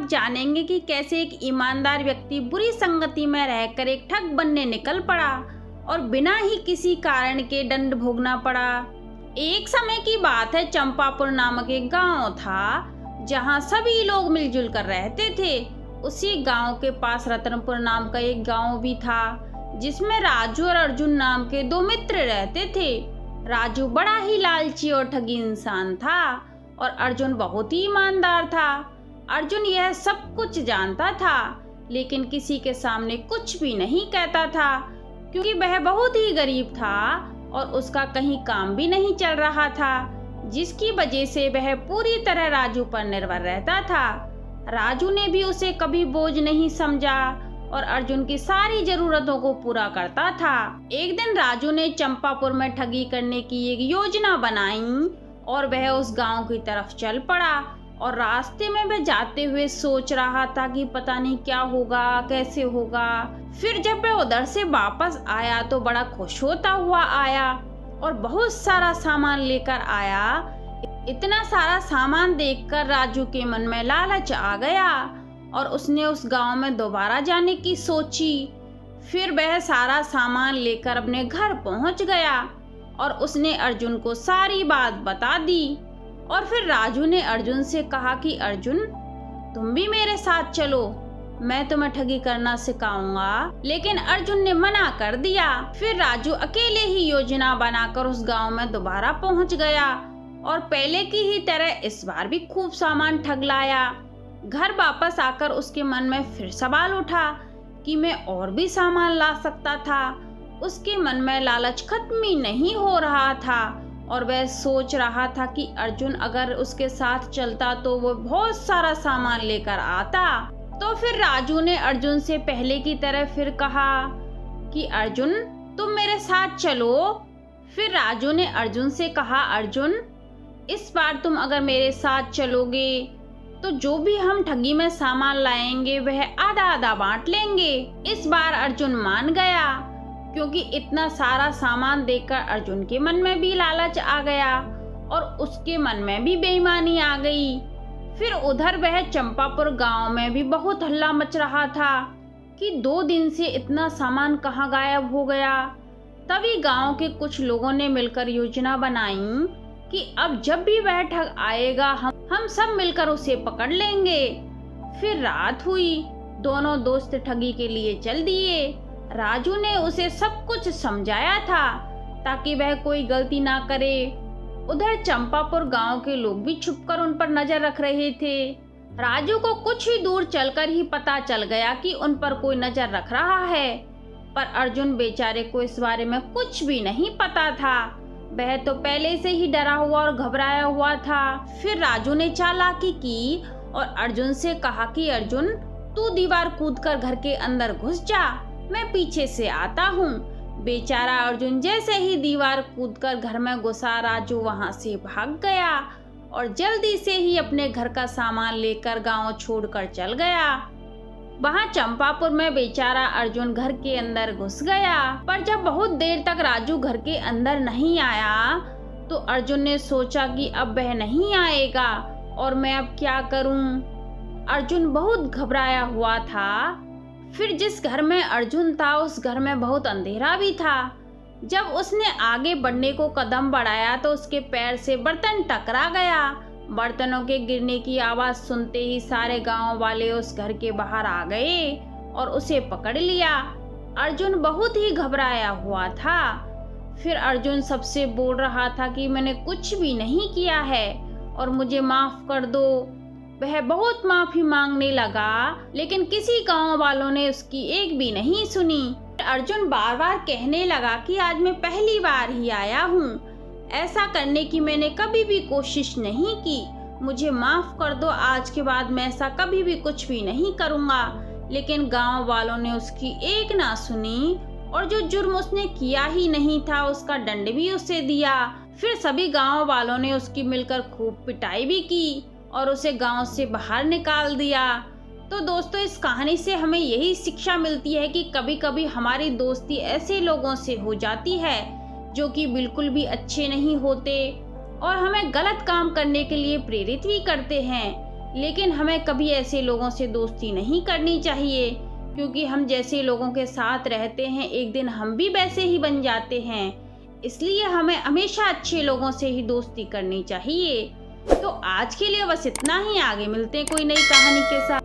अब जानेंगे कि कैसे एक ईमानदार व्यक्ति बुरी संगति में रहकर एक ठग बनने निकल पड़ा और बिना ही किसी कारण के दंड भोगना पड़ा। एक समय की बात है, चंपापुर नामक एक गांव था जहां सभी लोग मिलजुल कर रहते थे। उसी गांव के पास रतनपुर नाम का एक गांव भी था जिसमें राजू और अर्जुन नाम के दो मित्र रहते थे। राजू बड़ा ही लालची और ठगी इंसान था और अर्जुन बहुत ही ईमानदार था। अर्जुन यह सब कुछ जानता था लेकिन किसी के सामने कुछ भी नहीं कहता था क्योंकि वह बहुत ही गरीब था और उसका कहीं काम भी नहीं चल रहा था, जिसकी वजह से वह पूरी तरह राजू पर निर्भर रहता था। राजू ने भी उसे कभी बोझ नहीं समझा और अर्जुन की सारी जरूरतों को पूरा करता था। एक दिन राजू ने चंपापुर में ठगी करने की एक योजना बनाई और वह उस गांव की तरफ चल पड़ा और रास्ते में वह जाते हुए सोच रहा था कि पता नहीं क्या होगा, कैसे होगा। फिर जब वह उधर से वापस आया तो बड़ा खुश होता हुआ आया और बहुत सारा सामान लेकर आया। इतना सारा सामान देखकर राजू के मन में लालच आ गया और उसने उस गांव में दोबारा जाने की सोची। फिर वह सारा सामान लेकर अपने घर पहुंच गया और उसने अर्जुन को सारी बात बता दी। और फिर राजू ने अर्जुन से कहा कि अर्जुन, तुम भी मेरे साथ चलो, मैं तुम्हें ठगी करना सिखाऊंगा। लेकिन अर्जुन ने मना कर दिया। फिर राजू अकेले ही योजना बनाकर उस गांव में दोबारा पहुंच गया और पहले की ही तरह इस बार भी खूब सामान ठग लाया। घर वापस आकर उसके मन में फिर सवाल उठा कि मैं और भी सामान ला सकता था। उसके मन में लालच खत्म ही नहीं हो रहा था और वह सोच रहा था कि अर्जुन अगर उसके साथ चलता तो वो बहुत सारा सामान लेकर आता। तो फिर राजू ने अर्जुन से पहले की तरह फिर कहा कि अर्जुन, तुम मेरे साथ चलो। फिर राजू ने अर्जुन से कहा, अर्जुन, इस बार तुम अगर मेरे साथ चलोगे तो जो भी हम ठगी में सामान लाएंगे वह आधा आधा बांट लेंगे। इस बार अर्जुन मान गया क्योंकि इतना सारा सामान देखकर अर्जुन के मन में भी लालच आ गया और उसके मन में भी बेईमानी आ गई। फिर उधर वह चंपापुर गांव में भी बहुत हल्ला मच रहा था कि 2 दिन से इतना सामान कहाँ गायब हो गया। तभी गांव के कुछ लोगों ने मिलकर योजना बनाई कि अब जब भी वह ठग आएगा हम सब मिलकर उसे पकड़ लेंगे। फिर रात हुई, दोनों दोस्त ठगी के लिए चल दिए। राजू ने उसे सब कुछ समझाया था ताकि वह कोई गलती ना करे। उधर चंपापुर गांव के लोग भी छुपकर उन पर नजर रख रहे थे। राजू को कुछ ही दूर चलकर ही पता चल गया कि उन पर कोई नजर रख रहा है, पर अर्जुन बेचारे को इस बारे में कुछ भी नहीं पता था। वह तो पहले से ही डरा हुआ और घबराया हुआ था। फिर राजू ने चालाकी की और अर्जुन से कहा कि अर्जुन, तू दीवार कूदकर घर के अंदर घुस जा, मैं पीछे से आता हूँ। बेचारा अर्जुन जैसे ही दीवार कूदकर घर में घुसा, राजू वहां से भाग गया और जल्दी से ही अपने घर का सामान लेकर गांव छोड़कर चल गया। वहां चंपापुर में बेचारा अर्जुन घर के अंदर घुस गया, पर जब बहुत देर तक राजू घर के अंदर नहीं आया तो अर्जुन ने सोचा कि अब वह नहीं आएगा और मैं अब क्या करूं। अर्जुन बहुत घबराया हुआ था। फिर जिस घर में अर्जुन था उस घर में बहुत अंधेरा भी था। जब उसने आगे बढ़ने को कदम बढ़ाया तो उसके पैर से बर्तन टकरा गया। बर्तनों के गिरने की आवाज सुनते ही सारे गांव वाले उस घर के बाहर आ गए और उसे पकड़ लिया। अर्जुन बहुत ही घबराया हुआ था। फिर अर्जुन सबसे बोल रहा था कि मैंने कुछ भी नहीं किया है और मुझे माफ कर दो। वह बहुत माफी मांगने लगा लेकिन किसी गांव वालों ने उसकी एक भी नहीं सुनी। अर्जुन बार बार कहने लगा कि आज मैं पहली बार ही आया हूँ, ऐसा करने की मैंने कभी भी कोशिश नहीं की, मुझे माफ कर दो, आज के बाद मैं ऐसा कभी भी कुछ भी नहीं करूँगा। लेकिन गांव वालों ने उसकी एक ना सुनी और जो जुर्म उसने किया ही नहीं था उसका दंड भी उसे दिया। फिर सभी गांव वालों ने उसकी मिलकर खूब पिटाई भी की और उसे गांव से बाहर निकाल दिया। तो दोस्तों, इस कहानी से हमें यही शिक्षा मिलती है कि कभी कभी हमारी दोस्ती ऐसे लोगों से हो जाती है जो कि बिल्कुल भी अच्छे नहीं होते और हमें गलत काम करने के लिए प्रेरित भी करते हैं। लेकिन हमें कभी ऐसे लोगों से दोस्ती नहीं करनी चाहिए, क्योंकि हम जैसे लोगों के साथ रहते हैं एक दिन हम भी वैसे ही बन जाते हैं। इसलिए हमें हमेशा अच्छे लोगों से ही दोस्ती करनी चाहिए। तो आज के लिए बस इतना ही, आगे मिलते हैं कोई नई कहानी के साथ।